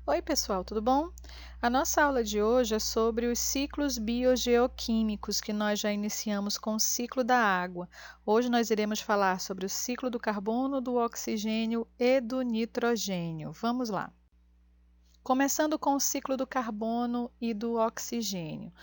Oi, pessoal, tudo bom? A nossa aula de hoje é sobre os ciclos biogeoquímicos que nós já iniciamos com o ciclo da água. Hoje nós iremos falar sobre o ciclo do carbono, do oxigênio e do nitrogênio. Vamos lá. Começando com o ciclo do carbono e do oxigênio.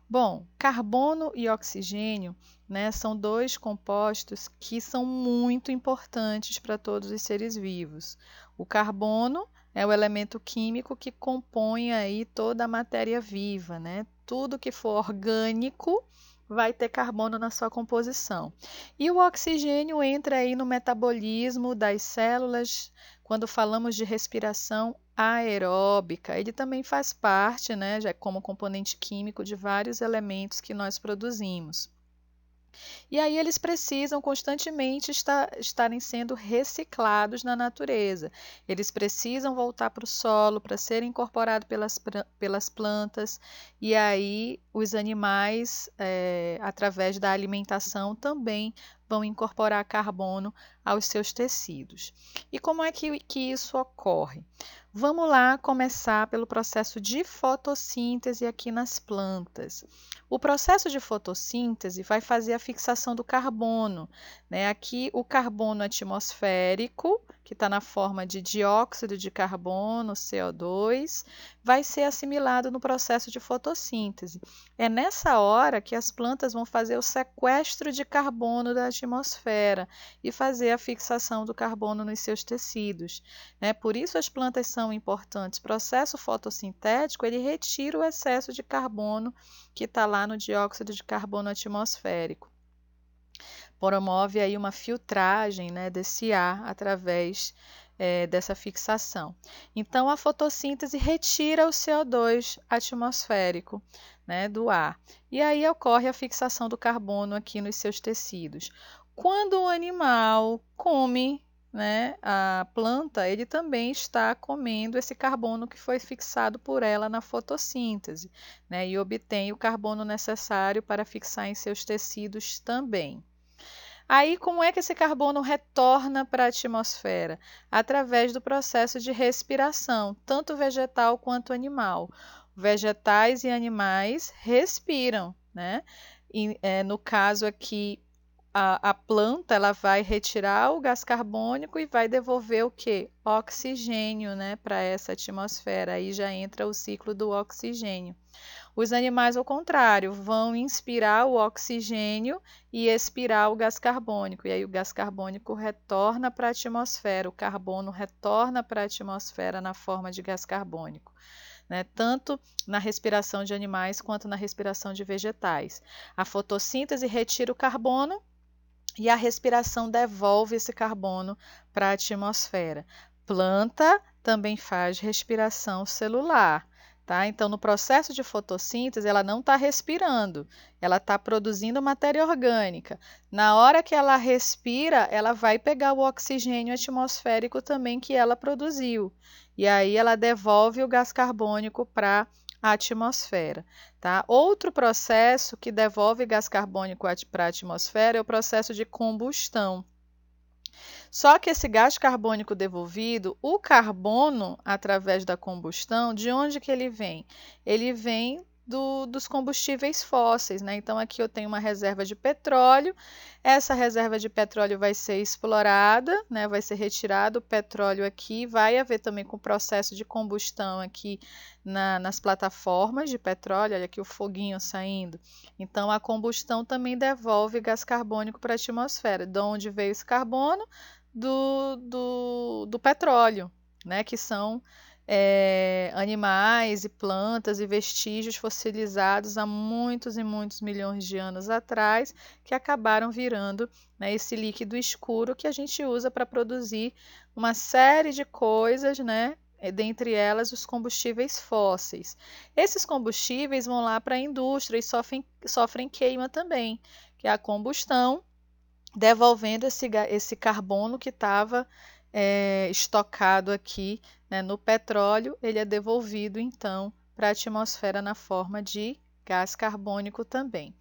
Bom, carbono e oxigênio, né, são dois compostos que são muito importantes para todos os seres vivos. O carbono é o elemento químico que compõe aí toda a matéria viva, né? Tudo que for orgânico vai ter carbono na sua composição. E o oxigênio entra aí no metabolismo das células, quando falamos de respiração aeróbica. Ele também faz parte, né, já como componente químico de vários elementos que nós produzimos. E aí eles precisam constantemente estarem sendo reciclados na natureza. Eles precisam voltar para o solo para serem incorporados pelas plantas, e aí os animais, através da alimentação, também vão incorporar carbono aos seus tecidos. E como é que isso ocorre? Vamos lá começar pelo processo de fotossíntese aqui nas plantas. O processo de fotossíntese vai fazer a fixação do carbono, né? Aqui o carbono atmosférico, que está na forma de dióxido de carbono, CO2, vai ser assimilado no processo de fotossíntese. É nessa hora que as plantas vão fazer o sequestro de carbono da atmosfera e fazer a fixação do carbono nos seus tecidos, né? Por isso as plantas são importantes. O processo fotossintético, ele retira o excesso de carbono que está lá no dióxido de carbono atmosférico. Promove aí uma filtragem, né, desse ar através dessa fixação. Então, a fotossíntese retira o CO2 atmosférico, né, do ar. E aí ocorre a fixação do carbono aqui nos seus tecidos. Quando o animal come, né, a planta, ele também está comendo esse carbono que foi fixado por ela na fotossíntese, né, e obtém o carbono necessário para fixar em seus tecidos também. Aí, como é que esse carbono retorna para a atmosfera? Através do processo de respiração, tanto vegetal quanto animal. Vegetais e animais respiram, né? E, no caso aqui, a planta ela vai retirar o gás carbônico e vai devolver o quê? Oxigênio, né, para essa atmosfera. Aí já entra o ciclo do oxigênio. Os animais, ao contrário, vão inspirar o oxigênio e expirar o gás carbônico. E aí o gás carbônico retorna para a atmosfera, o carbono retorna para a atmosfera na forma de gás carbônico, né? Tanto na respiração de animais quanto na respiração de vegetais. A fotossíntese retira o carbono e a respiração devolve esse carbono para a atmosfera. Planta também faz respiração celular. Tá? Então, no processo de fotossíntese, ela não está respirando, ela está produzindo matéria orgânica. Na hora que ela respira, ela vai pegar o oxigênio atmosférico também que ela produziu. E aí ela devolve o gás carbônico para a atmosfera. Tá? Outro processo que devolve gás carbônico para a atmosfera é o processo de combustão. Só que esse gás carbônico devolvido, o carbono, através da combustão, de onde que ele vem? Ele vem dos combustíveis fósseis, né? Então, aqui eu tenho uma reserva de petróleo, essa reserva de petróleo vai ser explorada, né? Vai ser retirado o petróleo aqui, vai haver também com o processo de combustão aqui nas plataformas de petróleo, olha aqui o foguinho saindo. Então, a combustão também devolve gás carbônico para a atmosfera. De onde veio esse carbono? Do petróleo, né? Que são animais e plantas e vestígios fossilizados há muitos e muitos milhões de anos atrás, que acabaram virando, né, esse líquido escuro que a gente usa para produzir uma série de coisas, né? Dentre elas os combustíveis fósseis. Esses combustíveis vão lá para a indústria e sofrem queima também, que é a combustão, devolvendo esse carbono que estava estocado aqui, né, no petróleo, ele é devolvido então para a atmosfera na forma de gás carbônico também.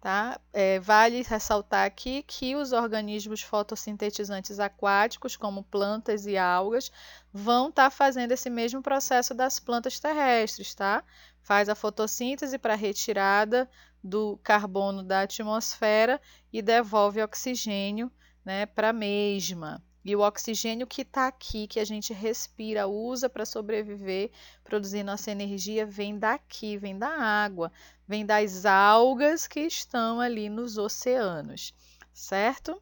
tá? Vale ressaltar aqui que os organismos fotossintetizantes aquáticos, como plantas e algas, vão estar fazendo esse mesmo processo das plantas terrestres, tá? Faz a fotossíntese para retirada do carbono da atmosfera e devolve oxigênio, né, para a mesma. E o oxigênio que está aqui, que a gente respira, usa para sobreviver, produzir nossa energia, vem daqui, vem da água, vem das algas que estão ali nos oceanos, certo?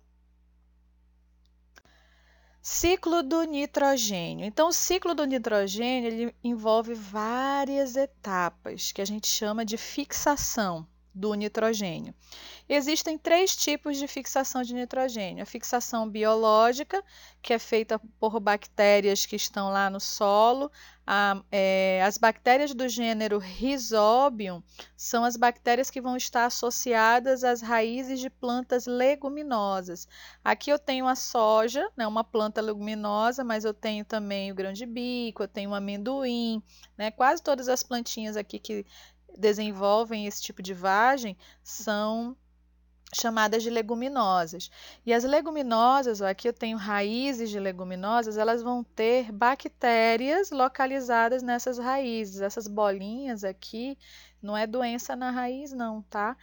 Ciclo do nitrogênio. Então, o ciclo do nitrogênio ele envolve várias etapas que a gente chama de fixação do nitrogênio. Existem 3 tipos de fixação de nitrogênio. A fixação biológica, que é feita por bactérias que estão lá no solo. As bactérias do gênero Rhizobium são as bactérias que vão estar associadas às raízes de plantas leguminosas. Aqui eu tenho a soja, né, uma planta leguminosa, mas eu tenho também o grão de bico, eu tenho o amendoim, né, quase todas as plantinhas aqui que desenvolvem esse tipo de vagem são chamadas de leguminosas. E as leguminosas, ó, aqui eu tenho raízes de leguminosas, elas vão ter bactérias localizadas nessas raízes. Essas bolinhas aqui não é doença na raiz não, tá?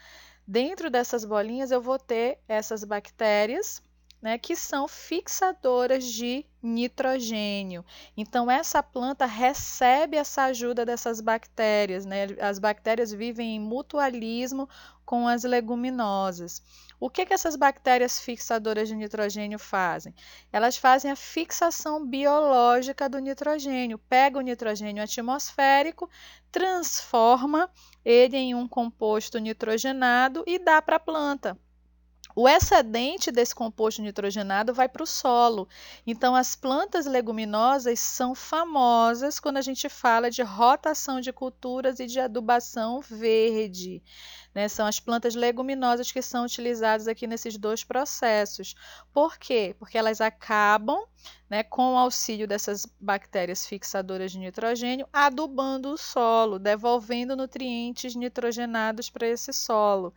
Dentro dessas bolinhas eu vou ter essas bactérias, né, que são fixadoras de nitrogênio. Então, essa planta recebe essa ajuda dessas bactérias, né? As bactérias vivem em mutualismo com as leguminosas. O que essas bactérias fixadoras de nitrogênio fazem? Elas fazem a fixação biológica do nitrogênio. Pega o nitrogênio atmosférico, transforma ele em um composto nitrogenado e dá para a planta. O excedente desse composto nitrogenado vai para o solo. Então, as plantas leguminosas são famosas quando a gente fala de rotação de culturas e de adubação verde, né? São as plantas leguminosas que são utilizadas aqui nesses 2 processos. Por quê? Porque elas acabam, né, com o auxílio dessas bactérias fixadoras de nitrogênio, adubando o solo, devolvendo nutrientes nitrogenados para esse solo.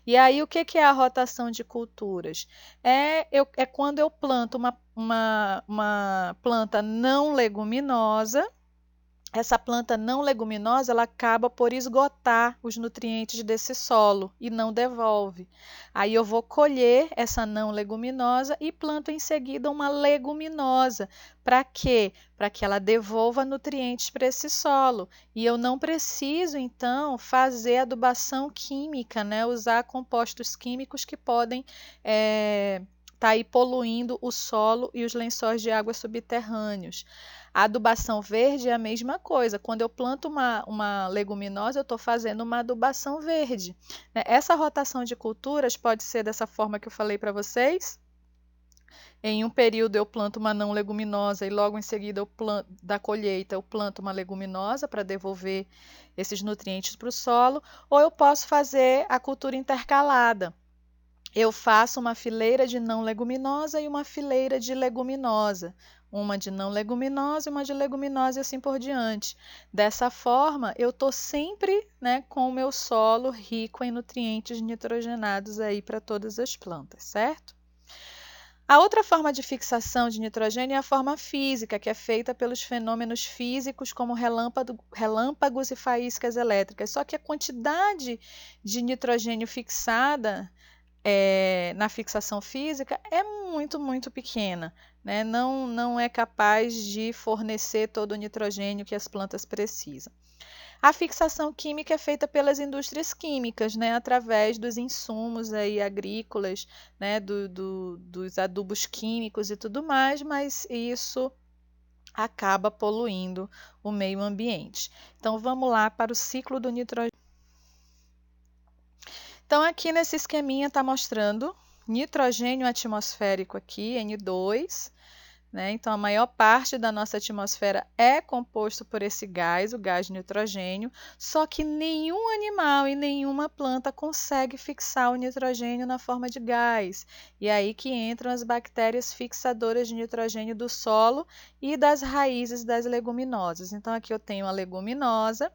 E aí, o que é a rotação de culturas? É quando eu planto uma planta não leguminosa. Essa planta não leguminosa ela acaba por esgotar os nutrientes desse solo e não devolve. Aí eu vou colher essa não leguminosa e planto em seguida uma leguminosa. Para quê? Para que ela devolva nutrientes para esse solo. E eu não preciso, então, fazer adubação química, né? Usar compostos químicos que podem tá aí poluindo o solo e os lençóis de água subterrâneos. A adubação verde é a mesma coisa. Quando eu planto uma leguminosa, eu estou fazendo uma adubação verde, né? Essa rotação de culturas pode ser dessa forma que eu falei para vocês. Em um período eu planto uma não leguminosa e logo em seguida da colheita eu planto uma leguminosa para devolver esses nutrientes para o solo. Ou eu posso fazer a cultura intercalada. Eu faço uma fileira de não leguminosa e uma fileira de leguminosa. Uma de não leguminosa e uma de leguminosa e assim por diante. Dessa forma, eu estou sempre, né, com o meu solo rico em nutrientes nitrogenados aí para todas as plantas, certo? A outra forma de fixação de nitrogênio é a forma física, que é feita pelos fenômenos físicos como relâmpagos e faíscas elétricas. Só que a quantidade de nitrogênio fixada na fixação física é muito, muito pequena, né? Não é capaz de fornecer todo o nitrogênio que as plantas precisam. A fixação química é feita pelas indústrias químicas, né? Através dos insumos aí agrícolas, né? Dos adubos químicos e tudo mais, mas isso acaba poluindo o meio ambiente. Então, vamos lá para o ciclo do nitrogênio. Então, aqui nesse esqueminha está mostrando nitrogênio atmosférico aqui, N2, né? Então, a maior parte da nossa atmosfera é composto por esse gás, o gás nitrogênio, só que nenhum animal e nenhuma planta consegue fixar o nitrogênio na forma de gás. E aí que entram as bactérias fixadoras de nitrogênio do solo e das raízes das leguminosas. Então, aqui eu tenho a leguminosa.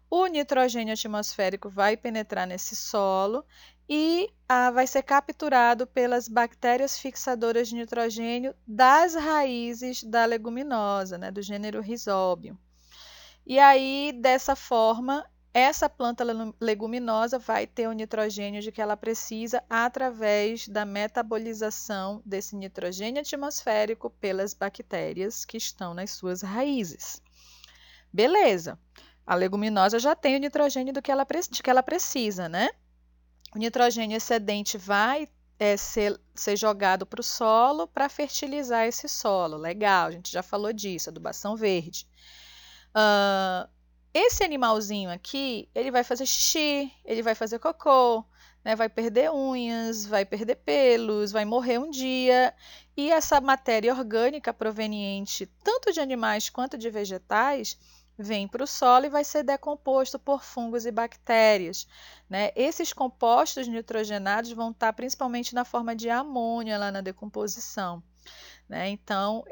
O nitrogênio atmosférico vai penetrar nesse solo, e vai ser capturado pelas bactérias fixadoras de nitrogênio das raízes da leguminosa, né, do gênero Rhizobium. E aí, dessa forma, essa planta leguminosa vai ter o nitrogênio de que ela precisa através da metabolização desse nitrogênio atmosférico pelas bactérias que estão nas suas raízes. Beleza, a leguminosa já tem o nitrogênio de que ela precisa, né? O nitrogênio excedente vai ser jogado para o solo para fertilizar esse solo. Legal, a gente já falou disso, adubação verde. Esse animalzinho aqui, ele vai fazer xixi, ele vai fazer cocô, né? Vai perder unhas, vai perder pelos, vai morrer um dia. E essa matéria orgânica proveniente tanto de animais quanto de vegetais vem para o solo e vai ser decomposto por fungos e bactérias, né? Esses compostos nitrogenados vão estar principalmente na forma de amônia lá na decomposição, né? Então,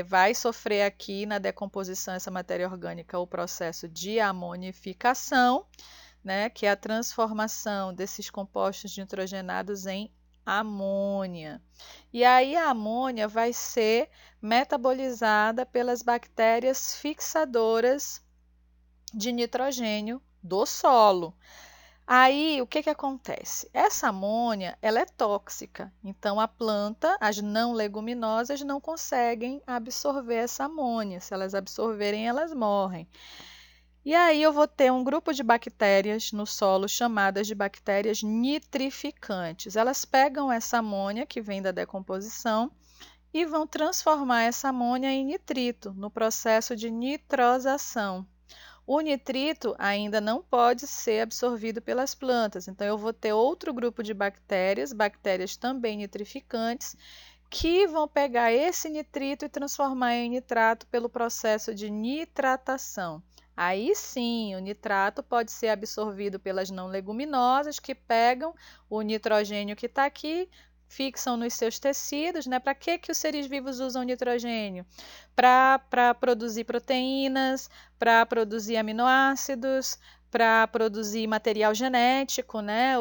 vai sofrer aqui na decomposição essa matéria orgânica o processo de amonificação, né? Que é a transformação desses compostos nitrogenados em amônia. E aí a amônia vai ser metabolizada pelas bactérias fixadoras de nitrogênio do solo. Aí, o que acontece? Essa amônia, ela é tóxica, então a planta, as não leguminosas, não conseguem absorver essa amônia. Se elas absorverem, elas morrem. E aí eu vou ter um grupo de bactérias no solo chamadas de bactérias nitrificantes. Elas pegam essa amônia que vem da decomposição e vão transformar essa amônia em nitrito no processo de nitrosação. O nitrito ainda não pode ser absorvido pelas plantas, então eu vou ter outro grupo de bactérias, bactérias também nitrificantes, que vão pegar esse nitrito e transformar em nitrato pelo processo de nitratação. Aí sim, o nitrato pode ser absorvido pelas não leguminosas, que pegam o nitrogênio que está aqui, fixam nos seus tecidos, né? Para que os seres vivos usam nitrogênio? Para produzir proteínas, para produzir aminoácidos, para produzir material genético, né?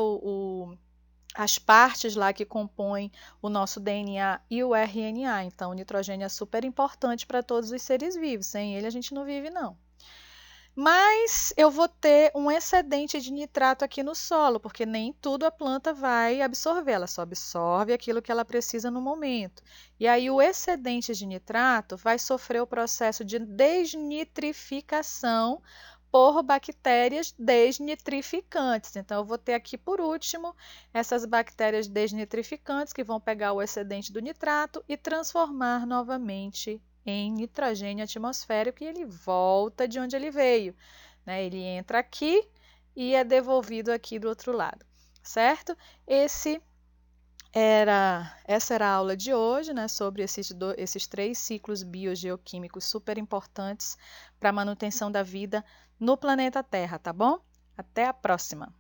As partes lá que compõem o nosso DNA e o RNA. Então, o nitrogênio é super importante para todos os seres vivos. Sem ele, a gente não vive, não. Mas eu vou ter um excedente de nitrato aqui no solo, porque nem tudo a planta vai absorver, ela só absorve aquilo que ela precisa no momento. E aí o excedente de nitrato vai sofrer o processo de desnitrificação por bactérias desnitrificantes. Então, eu vou ter aqui, por último, essas bactérias desnitrificantes que vão pegar o excedente do nitrato e transformar novamente em nitrogênio atmosférico e ele volta de onde ele veio, né? Ele entra aqui e é devolvido aqui do outro lado, certo? Essa era a aula de hoje, né, sobre esses 3 ciclos biogeoquímicos super importantes para a manutenção da vida no planeta Terra, tá bom? Até a próxima!